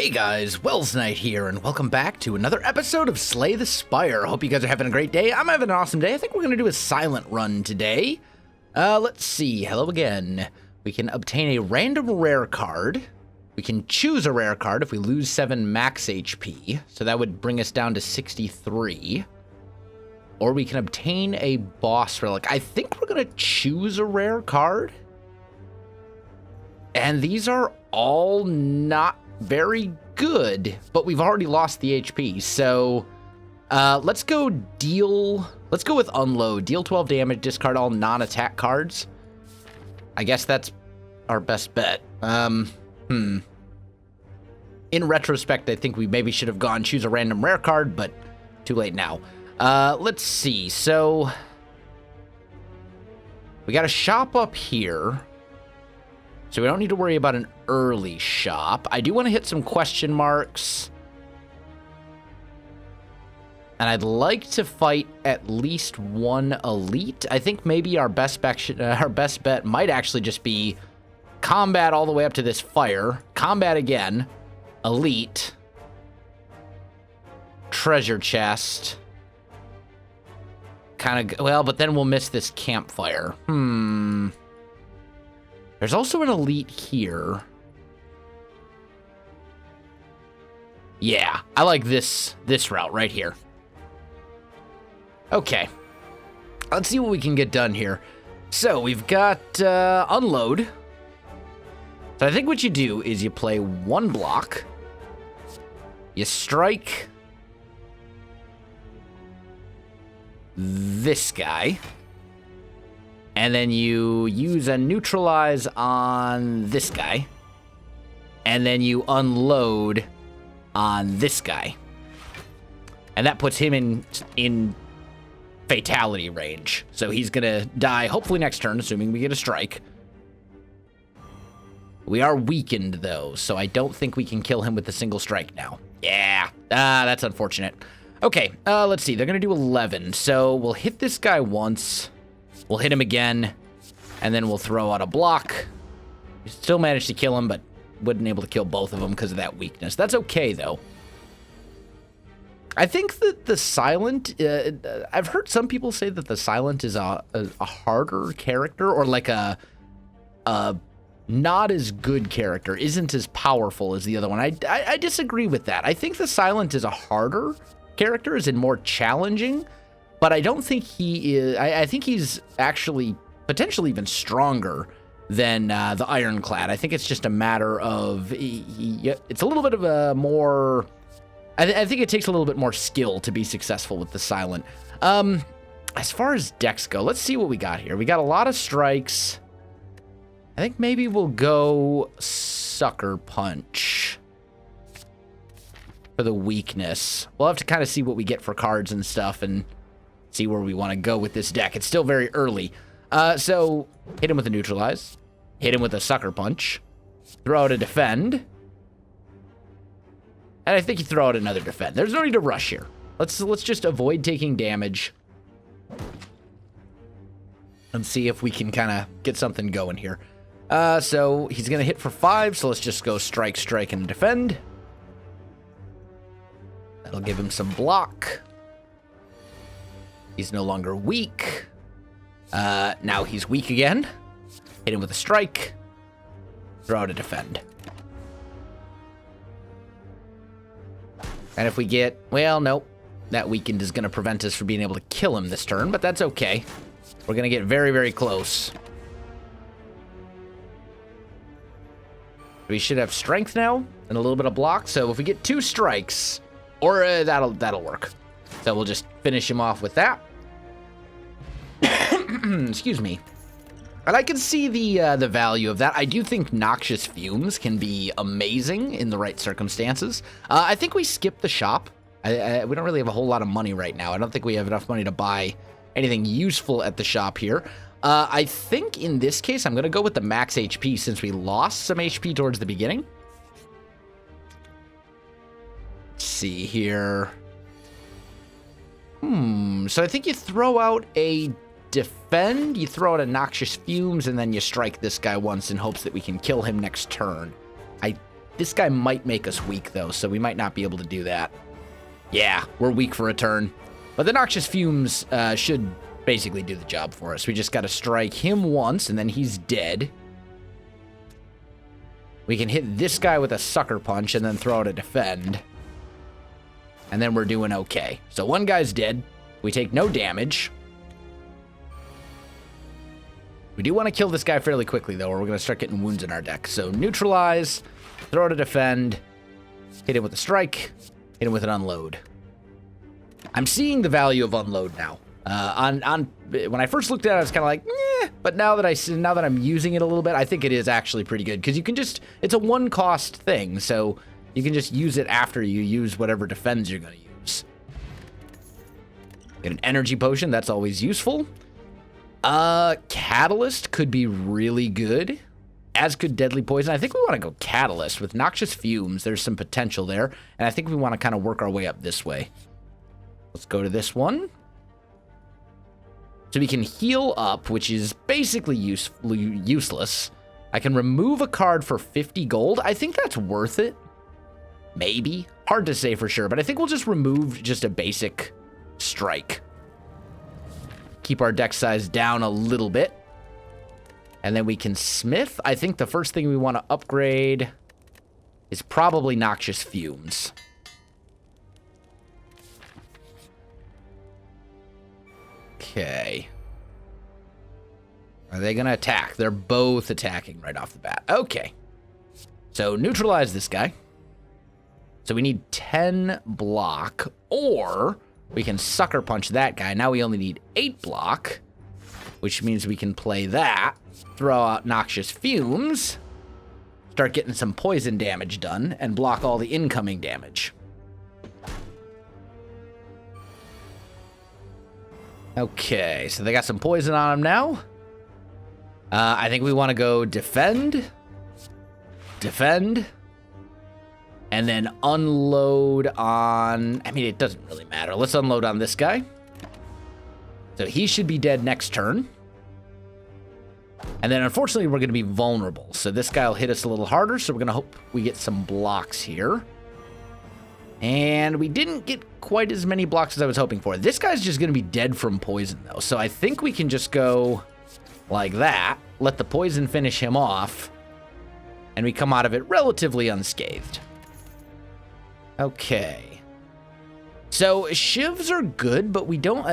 Hey guys, Wels Knight here, and welcome back to another episode of Slay the Spire. Hope you guys are having a great day. I'm having an awesome day. I think we're going to do a silent run today. Let's see. Hello again. We can obtain a random rare card. We can choose a rare card if we lose 7 max HP, so that would bring us down to 63. Or we can obtain a boss relic. I think we're going to choose a rare card. And these are all not very good, but we've already lost the HP, so let's go with unload. Deal 12 damage, discard all non-attack cards. I guess that's our best bet. In retrospect, I think we maybe should have gone choose a random rare card, but too late now. Let's see, so we got a shop up here. So we don't need to worry about an early shop. I do want to hit some question marks. And I'd like to fight at least one elite. I think maybe our best bet might actually just be combat all the way up to this fire. Combat again. Elite. Treasure chest. Well, but then we'll miss this campfire. There's also an elite here. Yeah, I like this route right here. Okay. Let's see what we can get done here. So we've got unload. So I think what you do is you play one block. You strike this guy. And then you use a neutralize on this guy. And then you unload on this guy. And that puts him in fatality range. So he's going to die hopefully next turn, assuming we get a strike. We are weakened, though, so I don't think we can kill him with a single strike now. Yeah, that's unfortunate. Okay, let's see. They're going to do 11. So we'll hit this guy once. We'll hit him again, and then we'll throw out a block. We still managed to kill him, but wasn't able to kill both of them because of that weakness. That's okay, though. I think that the Silent... I've heard some people say that the Silent is a harder character, or like a not as good character, isn't as powerful as the other one. I disagree with that. I think the Silent is a harder character, is more challenging, but I don't think he is... I think he's actually potentially even stronger than the Ironclad. I think it's just a matter of... it's a little bit of a more... I think it takes a little bit more skill to be successful with the Silent. As far as decks go, let's see what we got here. We got a lot of strikes. I think maybe we'll go Sucker Punch for the weakness. We'll have to kind of see what we get for cards and stuff and see where we want to go with this deck. It's still very early. So hit him with a neutralize. Hit him with a Sucker Punch. Throw out a defend. And I think you throw out another defend. There's no need to rush here. Let's just avoid taking damage. And see if we can kind of get something going here. So he's going to hit for 5, so let's just go strike, strike, and defend. That'll give him some block. He's no longer weak. Now he's weak again. Hit him with a strike. Throw out a defend. And if we get... Well, nope. That weakened is going to prevent us from being able to kill him this turn, but that's okay. We're going to get very, very close. We should have strength now and a little bit of block. So if we get 2 strikes, or that'll work. So we'll just finish him off with that. Excuse me. And I can see the value of that. I do think Noxious Fumes can be amazing in the right circumstances. I think we skip the shop. We don't really have a whole lot of money right now. I don't think we have enough money to buy anything useful at the shop here. I think in this case, I'm going to go with the max HP since we lost some HP towards the beginning. Let's see here. So I think you throw out a defend, you throw out a Noxious Fumes, and then you strike this guy once in hopes that we can kill him next turn. I This guy might make us weak, though, so we might not be able to do that. Yeah, we're weak for a turn. But the Noxious Fumes should basically do the job for us. We just got to strike him once, and then he's dead. We can hit this guy with a Sucker Punch and then throw out a Defend. And then we're doing okay. So one guy's dead. We take no damage. We do want to kill this guy fairly quickly, though, or we're going to start getting wounds in our deck. So neutralize, throw out a Defend, hit him with a strike, hit him with an unload. I'm seeing the value of unload now. When I first looked at it, I was kind of like, eh, but now that I'm using it a little bit, I think it is actually pretty good because you can just, it's a one-cost thing, so you can just use it after you use whatever defends you're going to use. Get an energy potion, that's always useful. Catalyst could be really good, as could Deadly Poison. I think we want to go Catalyst. With Noxious Fumes, there's some potential there, and I think we want to kind of work our way up this way. Let's go to this one. So we can heal up, which is basically useless. I can remove a card for 50 gold. I think that's worth it. Maybe. Hard to say for sure, but I think we'll just remove just a basic strike. Keep our deck size down a little bit. And then we can smith. I think the first thing we want to upgrade is probably Noxious Fumes. Okay. Are they going to attack? They're both attacking right off the bat. Okay. So neutralize this guy. So we need 10 block, or we can sucker punch that guy. Now we only need 8 block, which means we can play that, throw out Noxious Fumes, start getting some poison damage done, and block all the incoming damage. Okay, so they got some poison on him now. I think we want to go defend, and then unload on... I mean, it doesn't really matter. Let's unload on this guy. So he should be dead next turn. And then, unfortunately, we're going to be vulnerable. So this guy will hit us a little harder, so we're going to hope we get some blocks here. And we didn't get quite as many blocks as I was hoping for. This guy's just going to be dead from poison, though. So I think we can just go like that, let the poison finish him off, and we come out of it relatively unscathed. Okay. So shivs are good, but we don't...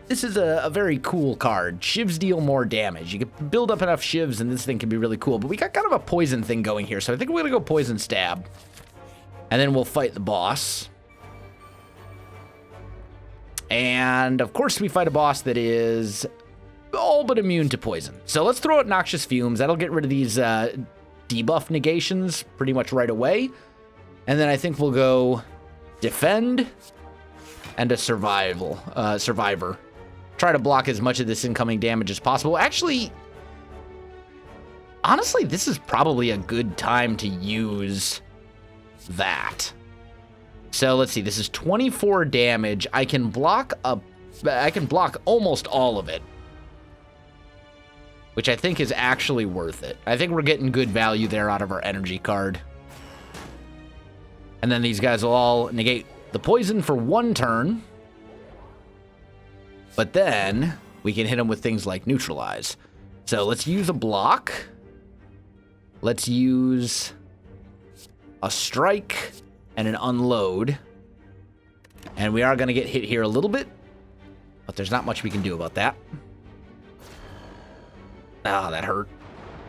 this is a very cool card. Shivs deal more damage. You can build up enough shivs, and this thing can be really cool. But we got kind of a poison thing going here, so I think we're going to go Poison Stab. And then we'll fight the boss. And, of course, we fight a boss that is all but immune to poison. So let's throw out Noxious Fumes. That'll get rid of these debuff negations pretty much right away. And then I think we'll go Defend and a Survivor. Try to block as much of this incoming damage as possible. Actually, honestly, this is probably a good time to use that. So let's see, this is 24 damage. I can block almost all of it, which I think is actually worth it. I think we're getting good value there out of our energy card. And then these guys will all negate the poison for one turn, but then we can hit them with things like neutralize. So let's use a block. Let's use a strike and an unload. And we are going to get hit here a little bit, but there's not much we can do about that. Ah, that hurt.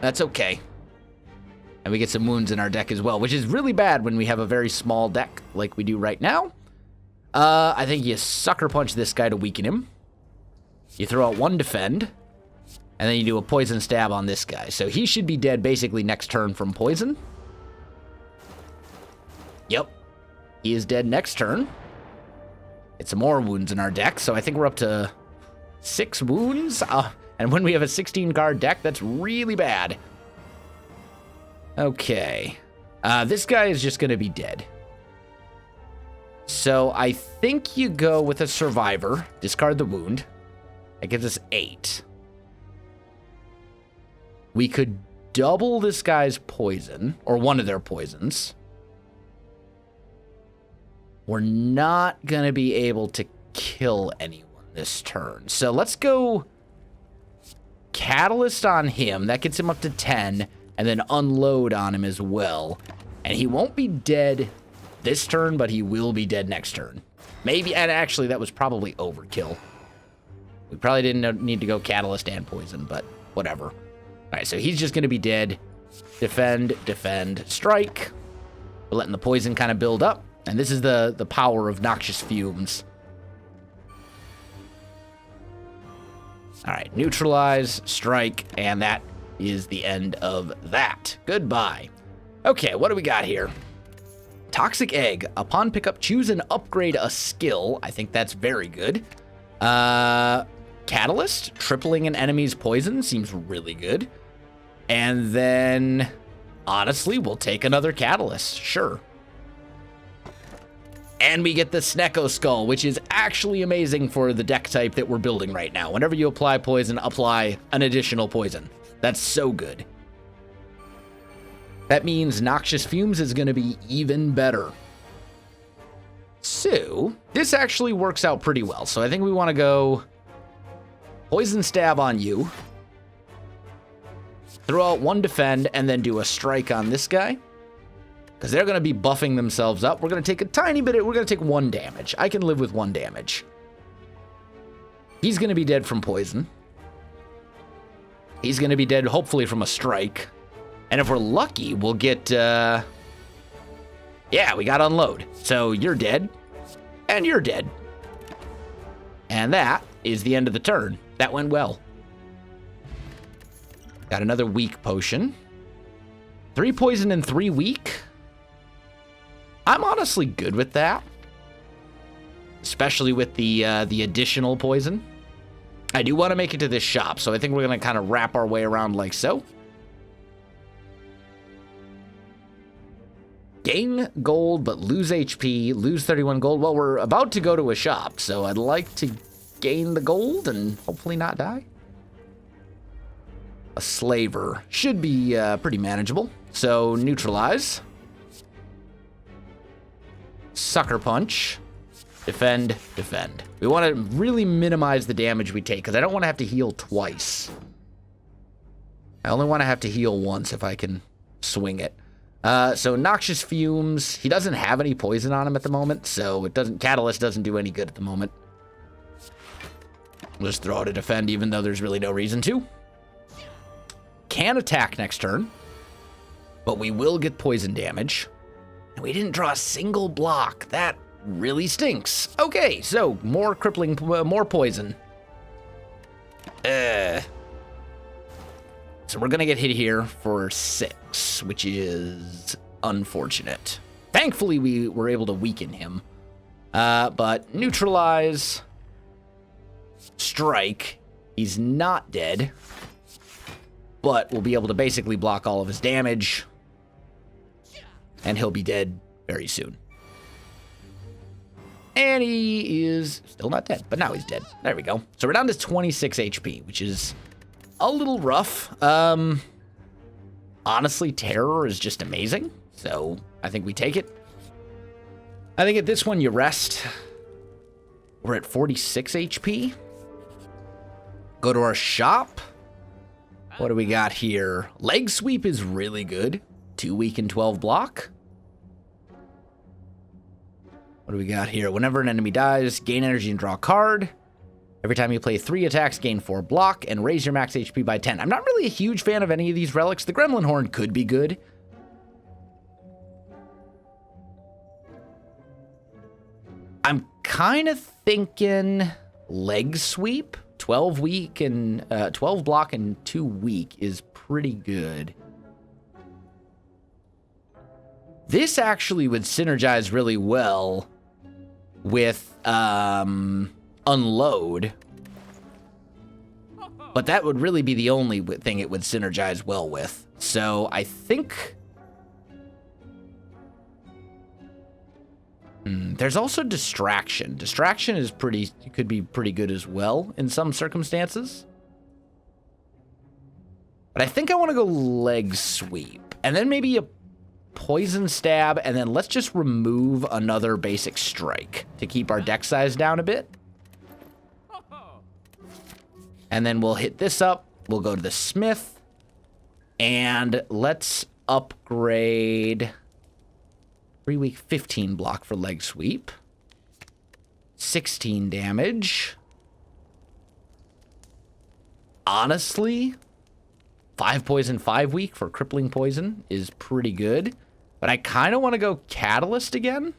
That's okay. And we get some wounds in our deck as well, which is really bad when we have a very small deck like we do right now. I think you sucker punch this guy to weaken him. You throw out one defend, and then you do a poison stab on this guy. So he should be dead basically next turn from poison. Yep. He is dead next turn. Get some more wounds in our deck, so I think we're up to 6 wounds. And when we have a 16-card deck, that's really bad. Okay. This guy is just going to be dead. So I think you go with a Survivor. Discard the wound. That gives us 8. We could double this guy's poison, or one of their poisons, we're not going to be able to kill anyone this turn. So let's go Catalyst on him. That gets him up to 10, and then Unload on him as well. And he won't be dead this turn, but he will be dead next turn. Maybe, and actually that was probably overkill. We probably didn't need to go Catalyst and Poison, but whatever. All right, so he's just going to be dead. Defend, defend, strike. We're letting the poison kind of build up. And this is the power of Noxious Fumes. All right, neutralize, strike, and that is the end of that. Goodbye. Okay, what do we got here? Toxic Egg. Upon pickup, choose and upgrade a skill. I think that's very good. Catalyst. Tripling an enemy's poison seems really good. And then, honestly, we'll take another Catalyst. Sure. And we get the Snecko Skull, which is actually amazing for the deck type that we're building right now. Whenever you apply poison, apply an additional poison. That's so good. That means Noxious Fumes is going to be even better. So, this actually works out pretty well. So I think we want to go Poison Stab on you. Throw out one defend, and then do a strike on this guy. Because they're going to be buffing themselves up. We're going to take a tiny bit. We're going to take 1 damage. I can live with 1 damage. He's going to be dead from poison. He's going to be dead, hopefully, from a strike. And if we're lucky, we'll get... yeah, we got Unload. So you're dead. And you're dead. And that is the end of the turn. That went well. Got another weak potion. 3 poison and 3 weak. I'm honestly good with that. Especially with the additional poison. I do want to make it to this shop, so I think we're going to kind of wrap our way around like so. Gain gold, but lose HP, lose 31 gold. Well, we're about to go to a shop, so I'd like to gain the gold and hopefully not die. A slaver should be pretty manageable. So, neutralize. Sucker Punch. Defend, defend. We want to really minimize the damage we take, because I don't want to have to heal twice. I only want to have to heal once if I can swing it. So Noxious Fumes. He doesn't have any poison on him at the moment, so it doesn't. Catalyst doesn't do any good at the moment. We'll just throw out a defend, even though there's really no reason to. Can attack next turn, but we will get poison damage. And we didn't draw a single block. That really stinks. Okay, so more crippling, more poison. So we're gonna get hit here for 6, which is unfortunate. Thankfully, we were able to weaken him. But neutralize, strike. He's not dead, but we'll be able to basically block all of his damage. And he'll be dead very soon. And he is still not dead, but now he's dead. There we go. So we're down to 26 HP, which is a little rough. Honestly, Terror is just amazing. So I think we take it. I think at this one, you rest. We're at 46 HP. Go to our shop. What do we got here? Leg Sweep is really good. 2 weak and 12 block. What do we got here? Whenever an enemy dies, gain energy and draw a card. Every time you play 3 attacks, gain 4 block and raise your max HP by 10. I'm not really a huge fan of any of these relics. The Gremlin Horn could be good. I'm kind of thinking Leg Sweep. 12 weak and 12 block and 2 weak is pretty good. This actually would synergize really well with Unload. But that would really be the only thing it would synergize well with. So I think... there's also Distraction. Distraction is could be pretty good as well in some circumstances. But I think I want to go leg sweep. And then maybe a poison stab. And then let's just remove another basic strike to keep our deck size down a bit. And then we'll hit this up. We'll go to the smith. And let's upgrade 3-week 15 block for leg sweep. 16 damage. Honestly, 5 poison 5 week for crippling poison is pretty good. But I kind of want to go catalyst again.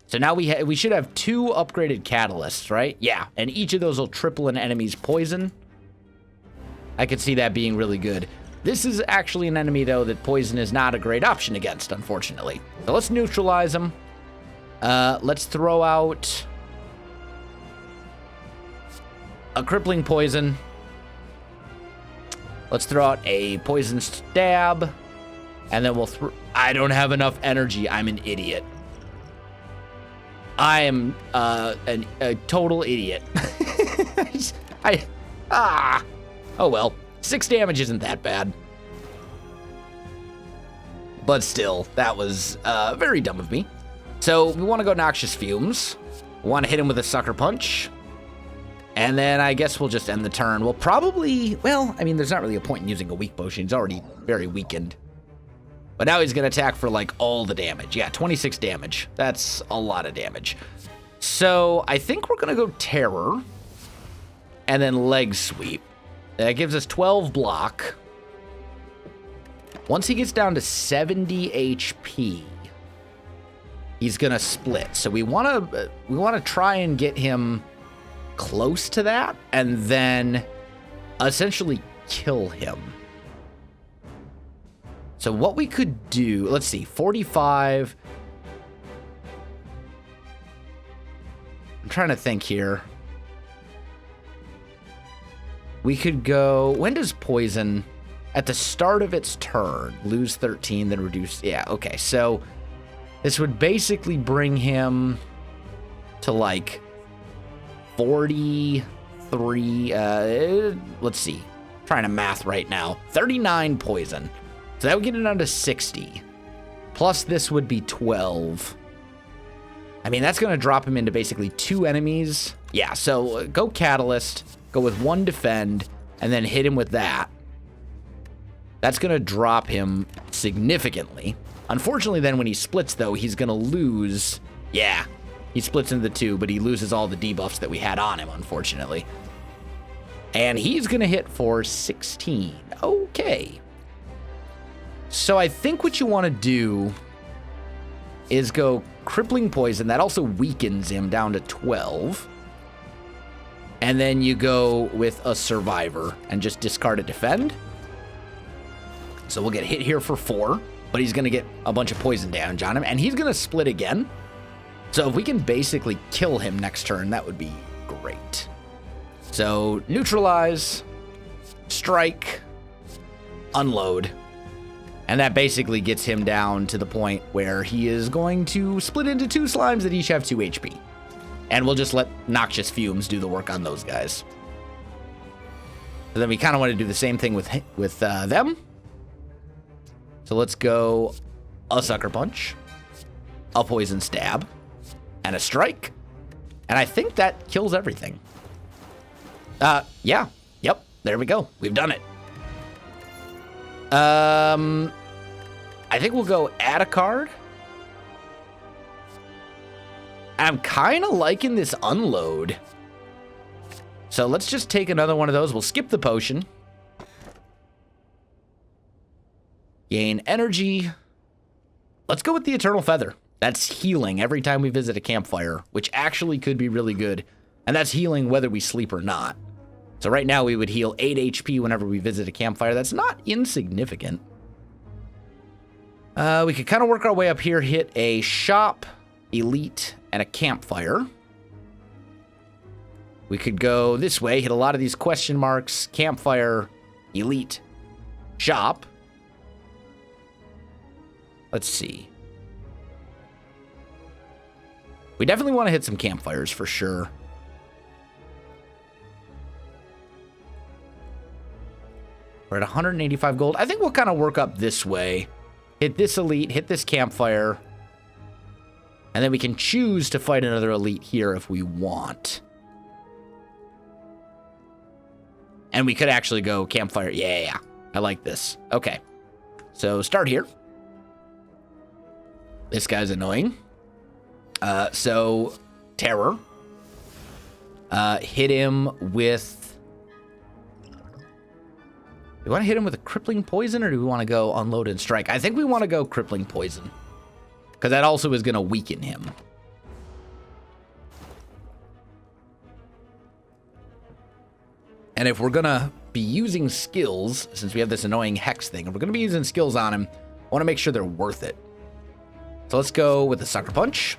So now we should have 2 upgraded catalysts, right? Yeah, and each of those will triple an enemy's poison. I could see that being really good. This is actually an enemy, though, that poison is not a great option against, unfortunately. So let's neutralize him. Let's throw out a crippling poison. Let's throw out a poison stab. And then we'll I don't have enough energy. I'm an idiot. I am a total idiot. Oh well. 6 damage isn't that bad. But still, that was very dumb of me. So we want to go Noxious Fumes. We want to hit him with a Sucker Punch. And then I guess we'll just end the turn. We'll probably, well, I mean, there's not really a point in using a weak potion. He's already very weakened. But now he's going to attack for like all the damage. Yeah, 26 damage. That's a lot of damage. So I think we're going to go Terror. And then Leg Sweep. That gives us 12 block. Once he gets down to 70 HP, he's going to split. So we want to try and get him close to that and then essentially kill him. So what we could do, let's see, 45. I'm trying to think here. We could go, when does poison, at the start of its turn, lose 13, then reduce, yeah, okay. So this would basically bring him to like 43, let's see, trying to math right now, 39 poison. So that would get it down to 60. Plus this would be 12. I mean, that's going to drop him into basically 2 enemies. Yeah, so go Catalyst, go with 1 Defend, and then hit him with that. That's going to drop him significantly. Unfortunately, then when he splits, though, he's going to lose. Yeah, he splits into the 2, but he loses all the debuffs that we had on him, unfortunately. And he's going to hit for 16. Okay. So I think what you want to do is go Crippling Poison. That also weakens him down to 12. And then you go with a Survivor and just discard a Defend. So we'll get hit here for 4, but he's going to get a bunch of poison damage on him, and he's going to split again. So if we can basically kill him next turn, that would be great. So neutralize, strike, unload. And that basically gets him down to the point where he is going to split into 2 slimes that each have 2 HP. And we'll just let Noxious Fumes do the work on those guys. So then we kind of want to do the same thing with them. So let's go a Sucker Punch, a Poison Stab, and a Strike. And I think that kills everything. Yeah. Yep. There we go. We've done it. I think we'll go add a card. I'm kind of liking this unload. So let's just take another one of those. We'll skip the potion. Gain energy. Let's go with the Eternal Feather. That's healing every time we visit a campfire, which actually could be really good. And that's healing whether we sleep or not. So right now we would heal 8 HP whenever we visit a campfire. That's not insignificant. We could kind of work our way up here, hit a shop, elite, and a campfire. We could go this way, hit a lot of these question marks, campfire, elite, shop. Let's see. We definitely want to hit some campfires for sure. We're at 185 gold. I think we'll kind of work up this way. Hit this elite, hit this campfire. And then we can choose to fight another elite here if we want. And we could actually go campfire. Yeah, I like this. Okay. So start here. This guy's annoying. So terror. Hit him with... Do we want to hit him with a crippling poison, or do we want to go unload and strike? I think we want to go crippling poison, because that also is going to weaken him. And if we're going to be using skills, since we have this annoying hex thing, if we're going to be using skills on him, I want to make sure they're worth it. So let's go with the sucker punch.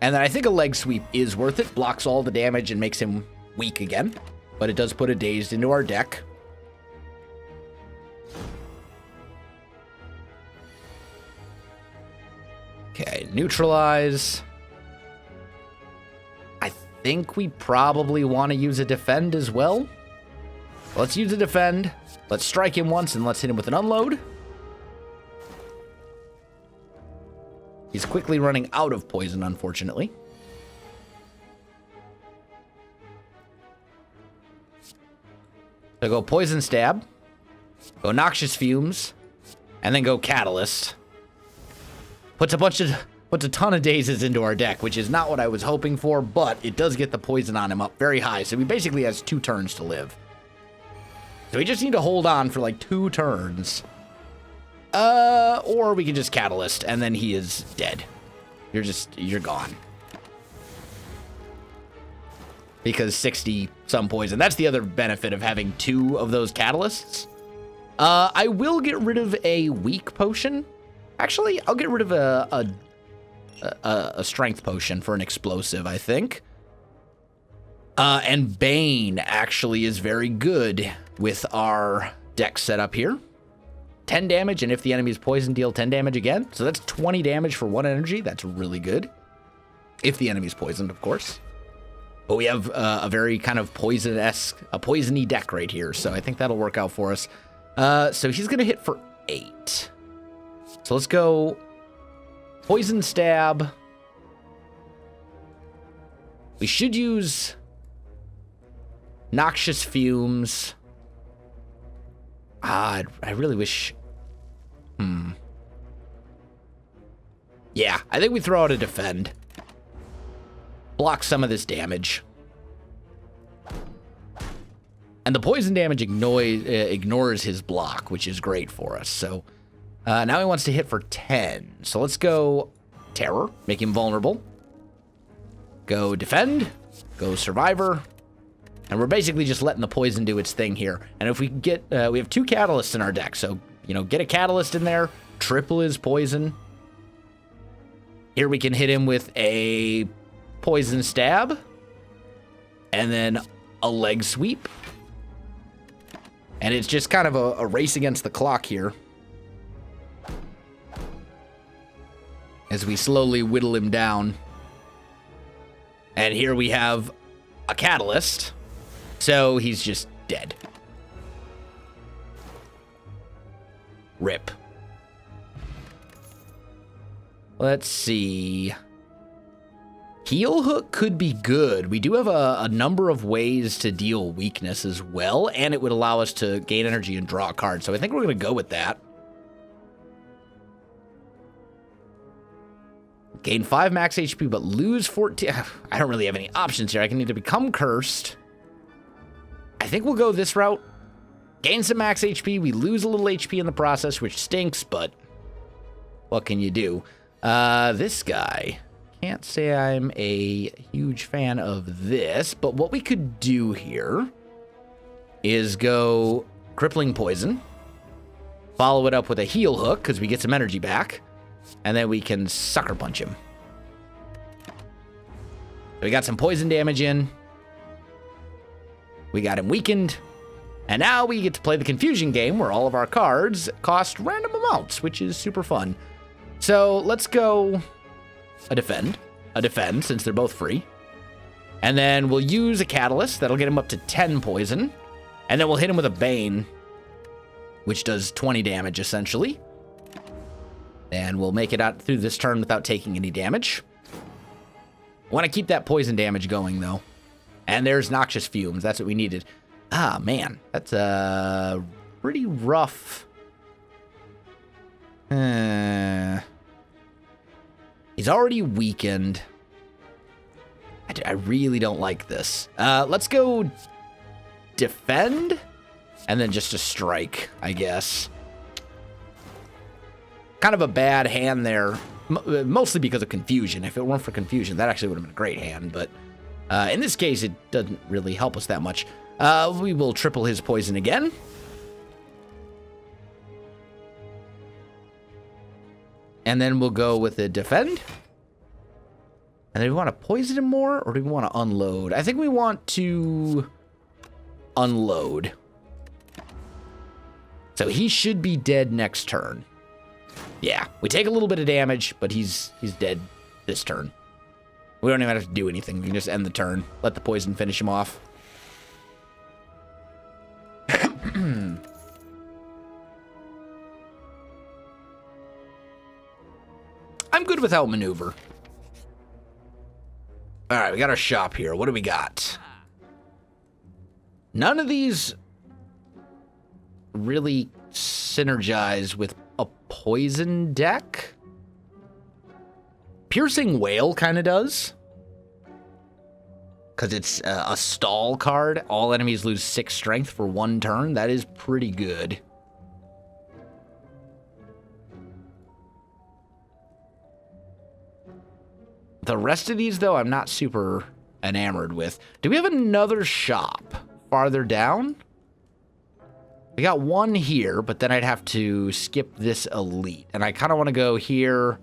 And then I think a leg sweep is worth it. Blocks all the damage and makes him weak again. But it does put a dazed into our deck. Okay, neutralize. I think we probably want to use a defend as well. Let's use a defend. Let's strike him once and let's hit him with an unload. He's quickly running out of poison, unfortunately. So go poison stab, go noxious fumes, and then go catalyst. Puts a ton of dazes into our deck, which is not what I was hoping for, but it does get the poison on him up very high, so he basically has 2 turns to live. So we just need to hold on for like 2 turns. Or we can just catalyst, and then he is dead. You're gone. Because 60 some poison. That's the other benefit of having 2 of those catalysts. I will get rid of a weak potion. Actually, I'll get rid of a strength potion for an explosive, I think. And Bane actually is very good with our deck setup here. 10 damage, and if the enemy is poisoned, deal 10 damage again. So that's 20 damage for 1 energy. That's really good. If the enemy's poisoned, of course. But we have a very kind of poison-esque, a poisony deck right here. So I think that'll work out for us. So he's going to hit for 8. So let's go poison stab. We should use noxious fumes. I really wish... Yeah, I think we throw out a defend. Block some of this damage. And the poison damage ignores his block, which is great for us. So now he wants to hit for 10. So let's go terror, make him vulnerable. Go defend, go survivor. And we're basically just letting the poison do its thing here. And if we get, we have 2 catalysts in our deck. So, get a catalyst in there, triple his poison. Here we can hit him with a poison stab. And then a leg sweep. And it's just kind of a race against the clock here. As we slowly whittle him down. And here we have a catalyst. So he's just dead. Rip. Let's see. Heal hook could be good. We do have a number of ways to deal weakness as well, and it would allow us to gain energy and draw a card. So I think we're going to go with that. Gain 5 max HP, but lose 14. I don't really have any options here. I can either become cursed. I think we'll go this route. Gain some max HP. We lose a little HP in the process, which stinks, but what can you do? This guy. Can't say I'm a huge fan of this, but what we could do here is go crippling poison. Follow it up with a heal hook, because we get some energy back. And then we can sucker punch him. We got some poison damage in. We got him weakened. And now we get to play the confusion game where all of our cards cost random amounts, which is super fun. So let's go a defend, since they're both free. And then we'll use a catalyst. That'll get him up to 10 poison. And then we'll hit him with a Bane. which does 20 damage essentially. And we'll make it out through this turn without taking any damage. Want to keep that poison damage going though. And there's noxious fumes. That's what we needed. Ah, man, that's pretty rough. He's already weakened. I really don't like this. Let's go defend and then just a strike, I guess. Kind of a bad hand there, mostly because of confusion. If it weren't for confusion, that actually would have been a great hand, but in this case, it doesn't really help us that much. We will triple his poison again. And then we'll go with a defend. And then we want to poison him more, or do we want to unload? I think we want to unload. So he should be dead next turn. Yeah, we take a little bit of damage, but he's dead this turn. We don't even have to do anything. We can just end the turn. Let the poison finish him off. I'm good with outmaneuver. All right, we got our shop here. What do we got? None of these really synergize with a poison deck. Piercing Whale kind of does. Because it's a stall card. All enemies lose 6 strength for 1 turn. That is pretty good. The rest of these, though, I'm not super enamored with. Do we have another shop farther down? We got one here, but then I'd have to skip this elite. And I kind of want to go here,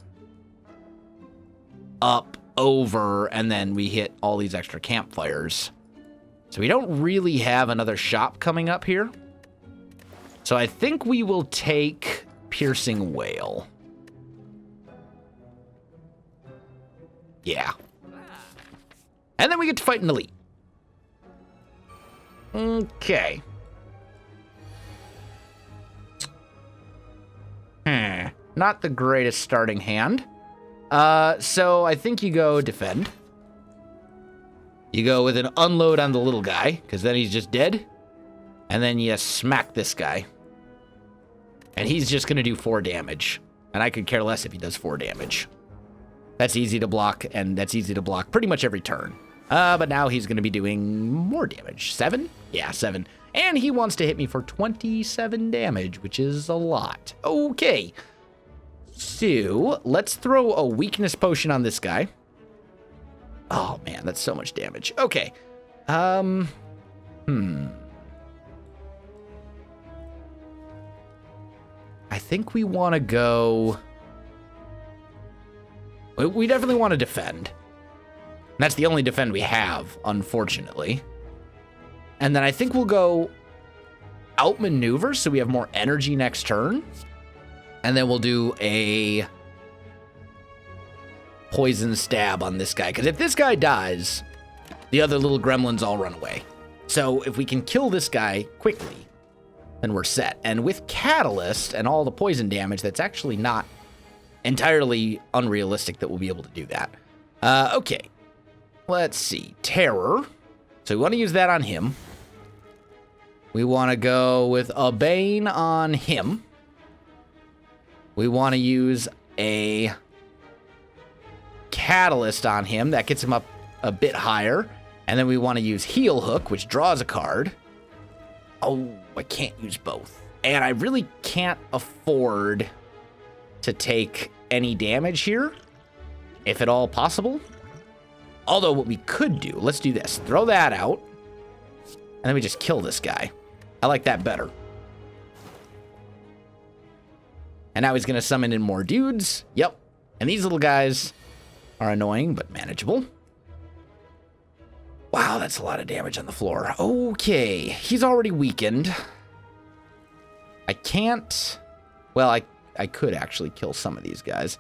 up, over, and then we hit all these extra campfires. So we don't really have another shop coming up here. So I think we will take Piercing Whale. Yeah. And then we get to fight an elite. Okay. Not the greatest starting hand. So I think you go defend. You go with an unload on the little guy, because then he's just dead. And then you smack this guy. And he's just going to do 4 damage. And I could care less if he does 4 damage. That's easy to block, and that's easy to block pretty much every turn. But now he's going to be doing more damage. 7? Yeah, 7. And he wants to hit me for 27 damage, which is a lot. Okay. So, let's throw a weakness potion on this guy. Oh, man, that's so much damage. Okay. I think we want to go... We definitely want to defend. And that's the only defend we have, unfortunately. And then I think we'll go outmaneuver so we have more energy next turn. And then we'll do a poison stab on this guy. Because if this guy dies, the other little gremlins all run away. So if we can kill this guy quickly, then we're set. And with Catalyst and all the poison damage, that's actually not entirely unrealistic that we'll be able to do that. Okay. Let's see. Terror. So we want to use that on him. We want to go with a Bane on him. We want to use a Catalyst on him. That gets him up a bit higher. And then we want to use Heel Hook, which draws a card. Oh, I can't use both. And I really can't afford to take any damage here, if at all possible. Although what we could do, let's do this. Throw that out, and then we just kill this guy. I like that better. And now he's going to summon in more dudes. Yep. And these little guys are annoying, but manageable. Wow, that's a lot of damage on the floor. Okay, he's already weakened. I can't... Well, I could actually kill some of these guys.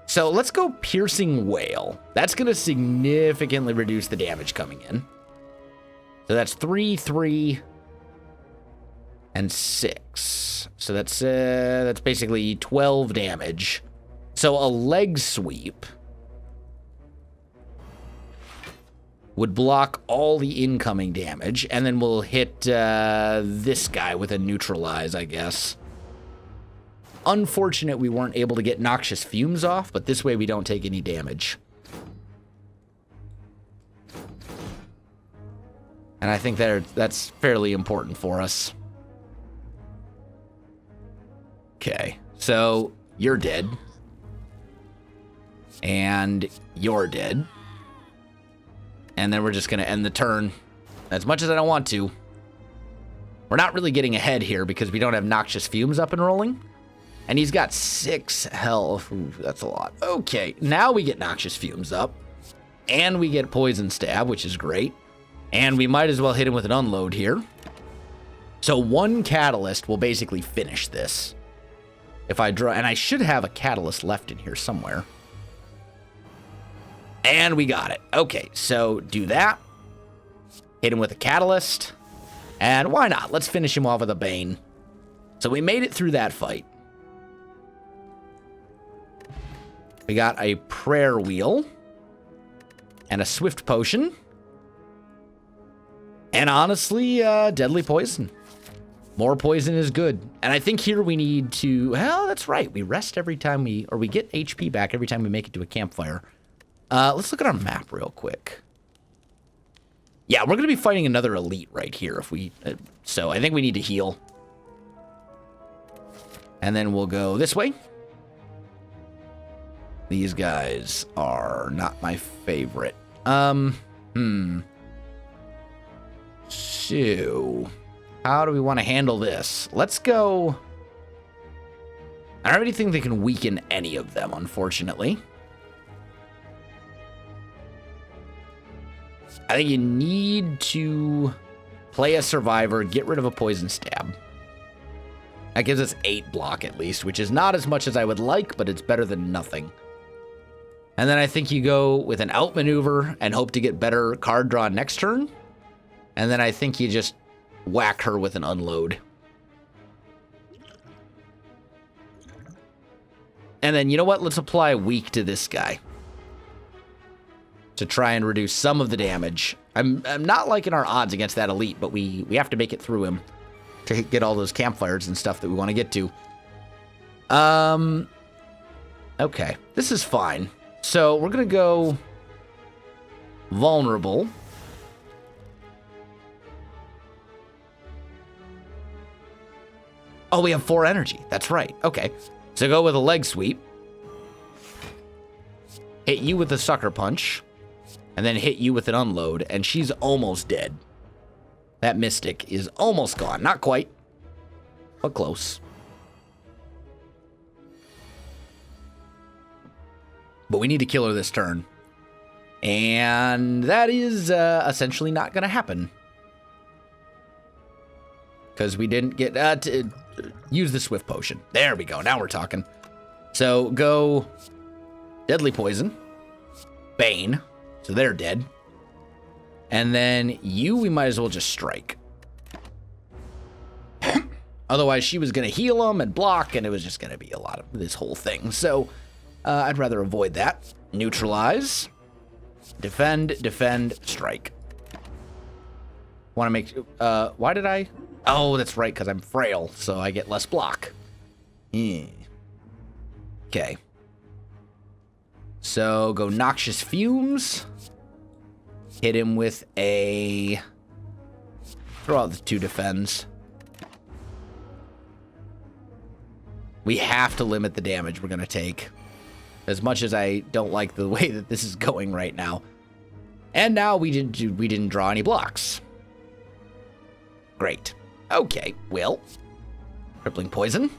So let's go Piercing Whale. That's going to significantly reduce the damage coming in. So that's 3, 3, and 6. So that's basically 12 damage. So a leg sweep would block all the incoming damage, and then we'll hit this guy with a neutralize, I guess. Unfortunate we weren't able to get noxious fumes off, but this way we don't take any damage. And I think that's fairly important for us. Okay, so you're dead. And you're dead. And then we're just going to end the turn. As much as I don't want to. We're not really getting ahead here because we don't have noxious fumes up and rolling. And he's got 6 health. Ooh, that's a lot. Okay, now we get noxious fumes up. And we get poison stab, which is great. And we might as well hit him with an unload here. So 1 catalyst will basically finish this. If I draw, and I should have a catalyst left in here somewhere. And we got it. Okay, so do that. Hit him with a catalyst. And why not? Let's finish him off with a Bane. So we made it through that fight. We got a prayer wheel. And a swift potion. And honestly, deadly poison. More poison is good. And I think here we need to, well, that's right. We rest every time we get HP back every time we make it to a campfire. Let's look at our map real quick. Yeah, we're going to be fighting another elite right here if we, so I think we need to heal. And then we'll go this way. These guys are not my favorite. So, how do we want to handle this? Let's go. I don't really think they can weaken any of them, unfortunately. I think you need to play a survivor, get rid of a poison stab. That gives us 8 block at least, which is not as much as I would like, but it's better than nothing. And then I think you go with an outmaneuver and hope to get better card draw next turn. And then I think you just whack her with an unload. And then, you know what? Let's apply weak to this guy. To try and reduce some of the damage. I'm not liking our odds against that elite, but we have to make it through him. To get all those campfires and stuff that we want to get to. Okay. This is fine. So, we're going to go vulnerable. Oh, we have 4 energy. That's right. Okay. So go with a leg sweep. Hit you with a sucker punch. And then hit you with an unload. And she's almost dead. That mystic is almost gone. Not quite. But close. But we need to kill her this turn. And that is essentially not going to happen. Because we didn't get... use the swift potion. There we go. Now we're talking. So go deadly poison. Bane. So they're dead. And then you, we might as well just strike. Otherwise, she was going to heal them and block, and it was just going to be a lot of this whole thing. So I'd rather avoid that. Neutralize. Defend, defend, strike. Want to make... why did I... Oh, that's right, because I'm frail, so I get less block. Okay. So, go Noxious Fumes. Hit him with a... Throw out the 2 defends. We have to limit the damage we're going to take. As much as I don't like the way that this is going right now. And now we didn't draw any blocks. Great. Okay, well, crippling poison.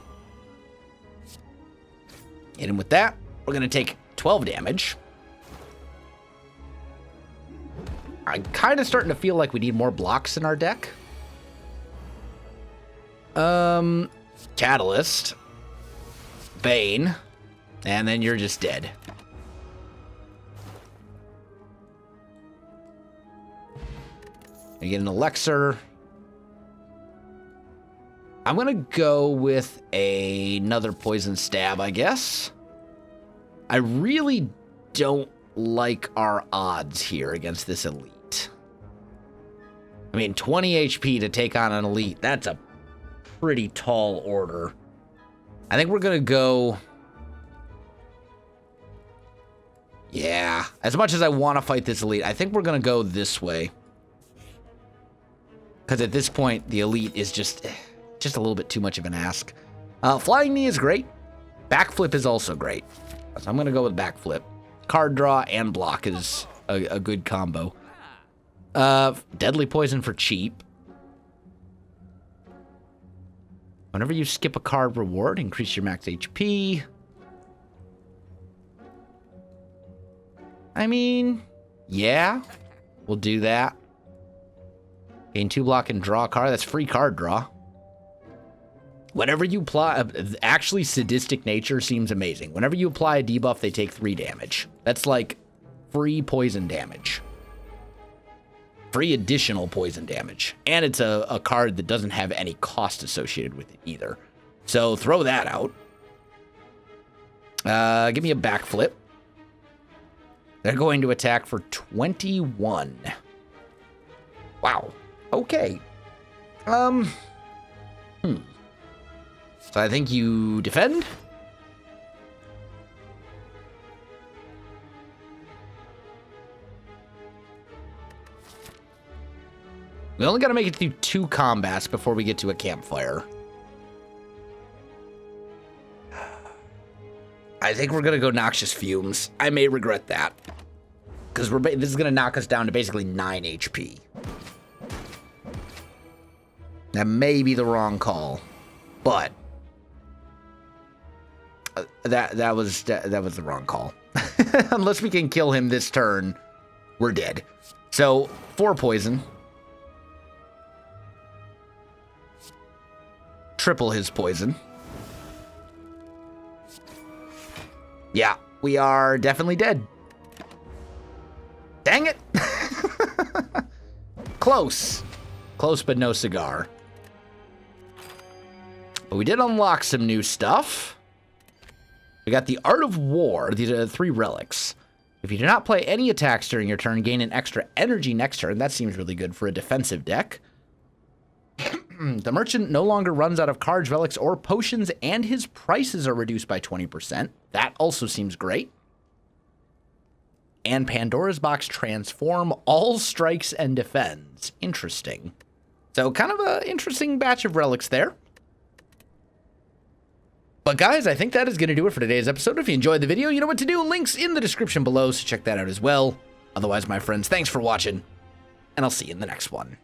Hit him with that. We're going to take 12 damage. I'm kind of starting to feel like we need more blocks in our deck. Catalyst. Bane. And then you're just dead. We get an elixir. I'm going to go with another poison stab, I guess. I really don't like our odds here against this elite. I mean, 20 HP to take on an elite, that's a pretty tall order. I think we're going to go... Yeah, as much as I want to fight this elite, I think we're going to go this way. Because at this point, the elite is just a little bit too much of an ask. Flying knee is great. Backflip is also great. So I'm going to go with backflip. Card draw and block is a good combo. Deadly poison for cheap. Whenever you skip a card reward, increase your max HP. I mean, yeah, we'll do that. Gain 2 block and draw a card. That's free card draw. Whenever you apply, actually sadistic nature seems amazing. Whenever you apply a debuff, they take 3 damage. That's like free poison damage. Free additional poison damage. And it's a card that doesn't have any cost associated with it either. So throw that out. Give me a backflip. They're going to attack for 21. Wow. Okay. So I think you defend. We only got to make it through 2 combats before we get to a campfire. I think we're going to go Noxious Fumes. I may regret that. Because this is going to knock us down to basically 9 HP. That may be the wrong call. But that was the wrong call. Unless we can kill him this turn, we're dead. So 4 poison. Triple his poison. Yeah, we are definitely dead. Dang it. Close. Close, but no cigar. But we did unlock some new stuff. We got the Art of War, the 3 relics. If you do not play any attacks during your turn, gain an extra energy next turn. That seems really good for a defensive deck. The merchant no longer runs out of cards, relics, or potions, and his prices are reduced by 20%. That also seems great. And Pandora's Box transform all strikes and defends. Interesting. So kind of an interesting batch of relics there. But guys, I think that is going to do it for today's episode. If you enjoyed the video, you know what to do. Links in the description below, so check that out as well. Otherwise, my friends, thanks for watching, and I'll see you in the next one.